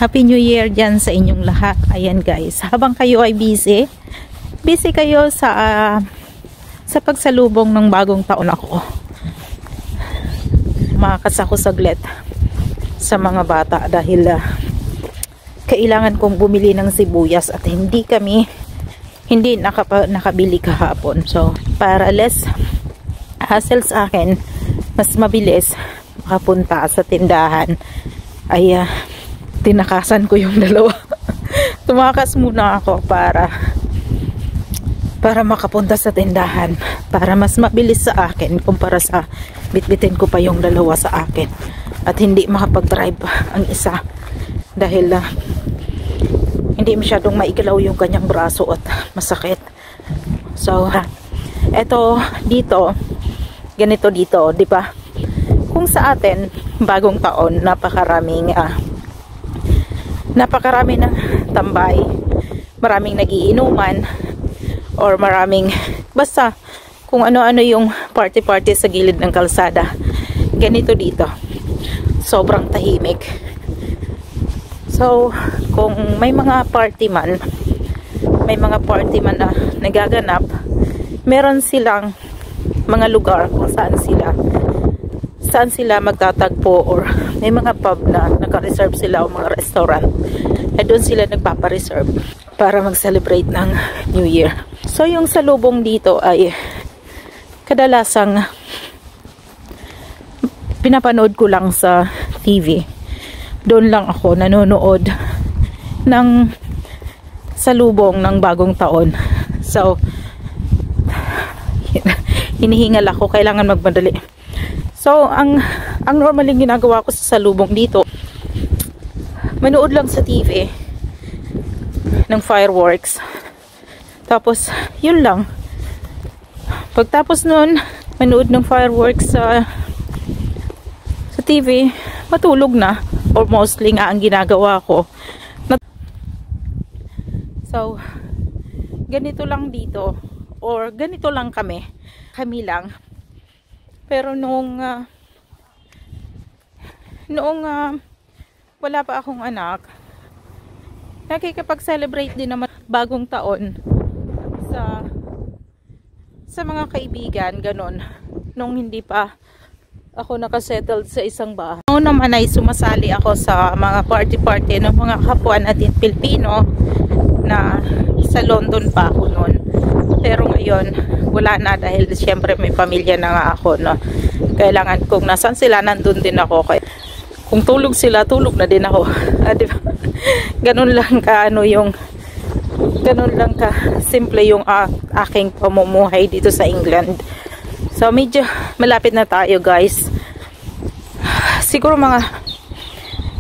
Happy New Year dyan sa inyong lahat. Ayan guys, habang kayo ay busy kayo sa pagsalubong ng bagong taon ako. Makas ako saglit sa mga bata dahil kailangan kong bumili ng sibuyas at hindi nakabili kahapon. So, para less hassle sa akin, mas mabilis makapunta sa tindahan, ay tinakasan ko yung dalawa. Tumakas muna ako para makapunta sa tindahan, para mas mabilis sa akin kumpara sa bitbitin ko pa yung dalawa sa akin at hindi makapag-drive ang isa dahil hindi masyadong maikilaw yung kanyang braso at masakit. So eto dito, ganito dito, di ba? Kung sa atin bagong taon, napakarami na tambay, maraming nagiinuman, or maraming basta kung ano-ano yung party-party sa gilid ng kalsada. Ganito dito, sobrang tahimik. So kung may mga party man na nagaganap, meron silang mga lugar kung saan sila magtatagpo, or may mga pub na naka-reserve sila o mga restaurant na doon sila nagpapa-reserve para mag-celebrate ng New Year. So yung salubong dito ay kadalasang pinapanood ko lang sa TV. Doon lang ako nanonood ng salubong ng bagong taon. So hinihingal ako, kailangan magmadali. So ang normaling ginagawa ko sa salubong dito, manood lang sa TV ng fireworks. Tapos yun lang. Pagtapos nun, manood ng fireworks sa TV, matulog na. Or mostly nga ang ginagawa ko. So ganito lang dito, or ganito lang kami lang. Pero noong wala pa akong anak, nakikipag-celebrate din naman bagong taon sa mga kaibigan, ganon, nung hindi pa ako nakasettled sa isang bahay. Noon naman ay sumasali ako sa mga party ng mga kapwa natin Pilipino na sa London pa ako noon. Pero ngayon wala na dahil siyempre may pamilya na nga ako, no? Kailangan kung nasan sila, nandun din ako. Kaya kung tulog sila, tulog na din ako. Diba? Ganun lang ka simple yung aking pamumuhay dito sa England. So medyo malapit na tayo guys. Siguro mga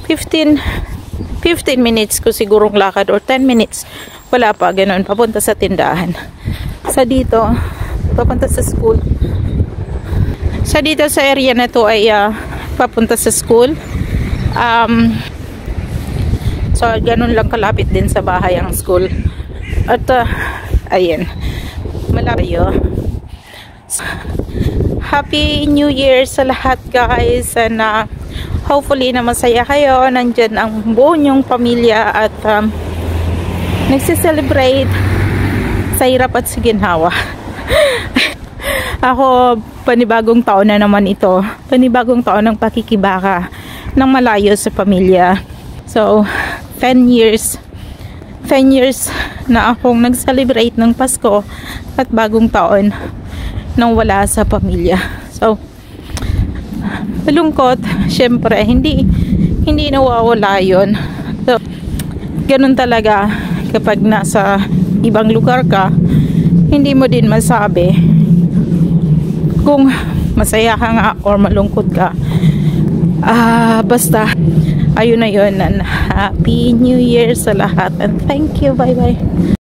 15 minutes ko sigurong lakad, or 10 minutes. Wala pa, ganun, papunta sa tindahan. Sa dito, papunta sa school. Sa dito sa area na to ay papunta sa school. So ganun lang kalapit din sa bahay ang school. At ayan, malayo. Happy New Year sa lahat guys, and hopefully na masaya kayo, nandyan ang buo nyong pamilya at nagsiselebrate sa hirap at siginhawa. Ako, panibagong taon na naman ito, panibagong taon ng pakikibaka ng malayo sa pamilya. So 10 years na akong nag-celebrate ng Pasko at bagong taon nang wala sa pamilya. So malungkot, syempre hindi nawawala yun. So ganun talaga kapag nasa ibang lugar ka, hindi mo din masabi kung masaya ka nga or malungkot ka. Basta ayun na yun, and Happy New Year sa lahat, and thank you, bye bye.